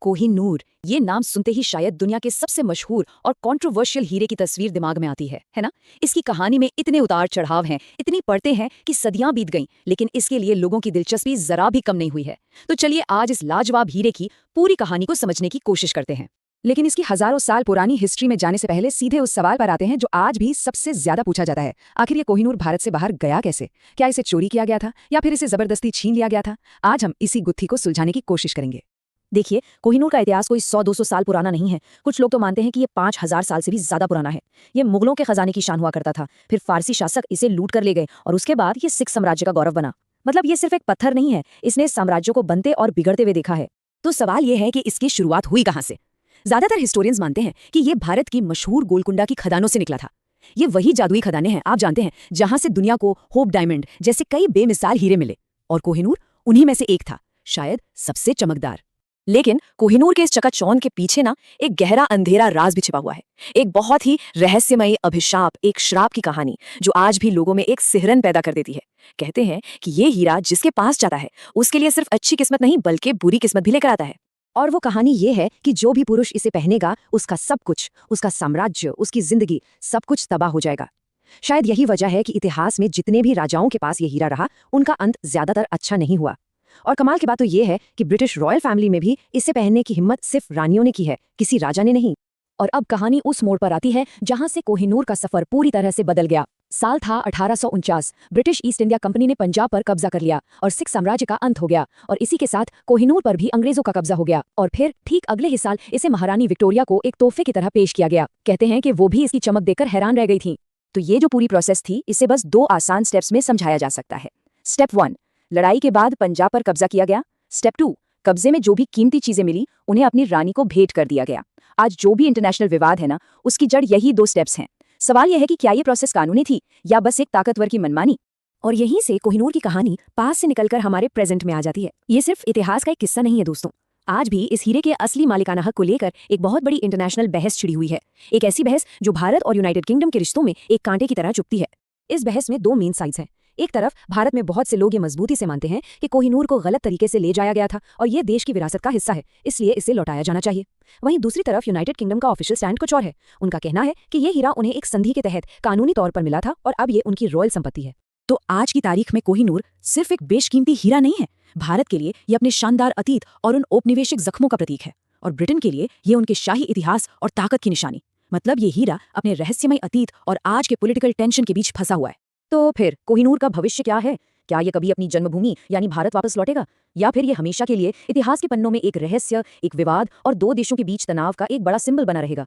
कोहिनूर, ये नाम सुनते ही शायद दुनिया के सबसे मशहूर और कंट्रोवर्शियल हीरे की तस्वीर दिमाग में आती है ना? इसकी कहानी में इतने उतार चढ़ाव हैं, इतनी परतें हैं कि सदियां बीत गईं, लेकिन इसके लिए लोगों की दिलचस्पी जरा भी कम नहीं हुई है। तो चलिए आज इस लाजवाब हीरे की पूरी कहानी को समझने की कोशिश करते हैं। लेकिन इसकी हजारों साल पुरानी हिस्ट्री में जाने से पहले सीधे उस सवाल पर आते हैं जो आज भी सबसे ज्यादा पूछा जाता है। आखिर ये कोहिनूर भारत से बाहर गया कैसे? क्या इसे चोरी किया गया था या फिर इसे जबरदस्ती छीन लिया गया था? आज हम इसी गुत्थी को सुलझाने की कोशिश करेंगे। देखिए, कोहिनूर का इतिहास कोई 100-200 साल पुराना नहीं है। कुछ लोग तो मानते हैं कि ये 5000 साल से भी ज्यादा पुराना है। ये मुगलों के खजाने की शान हुआ करता था, फिर फारसी शासक इसे लूट कर ले गए और उसके बाद ये सिख साम्राज्य का गौरव बना। मतलब ये सिर्फ एक पत्थर नहीं है, इसने साम्राज्यों को बनते और बिगड़ते हुए देखा है। तो सवाल ये है कि इसकी शुरुआत हुई कहाँ से? ज्यादातर हिस्टोरियंस मानते हैं कि ये भारत की मशहूर गोलकुंडा की खदानों से निकला था। ये वही जादुई खदानें हैं, आप जानते हैं, जहां से दुनिया को होप डायमंड जैसे कई बेमिसाल हीरे मिले, और कोहिनूर उन्हीं में से एक था, शायद सबसे चमकदार। लेकिन कोहिनूर के इस चकाचौंध के पीछे ना एक गहरा अंधेरा राज भी छिपा हुआ है। एक बहुत ही रहस्यमयी अभिशाप, एक श्राप की कहानी जो आज भी लोगों में एक सिहरन पैदा कर देती है। कहते हैं कि ये हीरा जिसके पास जाता है उसके लिए सिर्फ अच्छी किस्मत नहीं बल्कि बुरी किस्मत भी लेकर आता है। और वो कहानी ये है कि जो भी पुरुष इसे पहनेगा उसका सब कुछ, उसका साम्राज्य, उसकी जिंदगी, सब कुछ तबाह हो जाएगा। शायद यही वजह है कि इतिहास में जितने भी राजाओं के पास ये हीरा रहा, उनका अंत ज्यादातर अच्छा नहीं हुआ। और कमाल की बात तो ये है कि ब्रिटिश रॉयल फैमिली में भी इसे पहनने की हिम्मत सिर्फ रानियों ने की है, किसी राजा ने नहीं। और अब कहानी उस मोड़ पर आती है जहां से कोहिनूर का सफर पूरी तरह से बदल गया। साल था 1849। ब्रिटिश ईस्ट इंडिया कंपनी ने पंजाब पर कब्जा कर लिया और सिख साम्राज्य का अंत हो गया, और इसी के साथ कोहिनूर पर भी अंग्रेजों का कब्जा हो गया। और फिर ठीक अगले ही साल इसे महारानी विक्टोरिया को एक तोहफे की तरह पेश किया गया। कहते हैं कि वो भी इसकी चमक देखकर हैरान रह गई थी। तो ये जो पूरी प्रोसेस थी, इसे बस 2 आसान स्टेप्स में समझाया जा सकता है। स्टेप 1, लड़ाई के बाद पंजाब पर कब्जा किया गया। स्टेप 2, कब्जे में जो भी कीमती चीजें मिली उन्हें अपनी रानी को भेंट कर दिया गया। आज जो भी इंटरनेशनल विवाद है ना, उसकी जड़ यही 2 स्टेप्स हैं। सवाल यह है कि क्या ये प्रोसेस कानूनी थी या बस एक ताकतवर की मनमानी? और यहीं से कोहिनूर की कहानी पास से निकलकर हमारे प्रेजेंट में आ जाती है। ये सिर्फ इतिहास का एक किस्सा नहीं है दोस्तों, आज भी इस हीरे के असली मालिकाना हक को लेकर एक बहुत बड़ी इंटरनेशनल बहस छिड़ी हुई है। एक ऐसी बहस जो भारत और यूनाइटेड किंगडम के रिश्तों में एक कांटे की तरह चुभती है। इस बहस में 2 मेन साइड्स हैं। एक तरफ भारत में बहुत से लोग ये मजबूती से मानते हैं कि कोहिनूर को गलत तरीके से ले जाया गया था और ये देश की विरासत का हिस्सा है, इसलिए इसे लौटाया जाना चाहिए। वहीं दूसरी तरफ यूनाइटेड किंगडम का ऑफिशियल स्टैंड कुछ और है। उनका कहना है कि ये हीरा उन्हें एक संधि के तहत कानूनी तौर पर मिला था और अब ये उनकी रॉयल संपत्ति है। तो आज की तारीख में कोहिनूर सिर्फ एक बेशकीमती हीरा नहीं है। भारत के लिए ये अपने शानदार अतीत और उन औपनिवेशिक जख्मों का प्रतीक है, और ब्रिटेन के लिए ये उनके शाही इतिहास और ताकत की निशानी। मतलब ये हीरा अपने रहस्यमय अतीत और आज के पॉलिटिकल टेंशन के बीच फंसा हुआ है। तो फिर कोहिनूर का भविष्य क्या है? क्या ये कभी अपनी जन्मभूमि यानी भारत वापस लौटेगा, या फिर ये हमेशा के लिए इतिहास के पन्नों में एक रहस्य, एक विवाद और 2 देशों के बीच तनाव का एक बड़ा सिंबल बना रहेगा?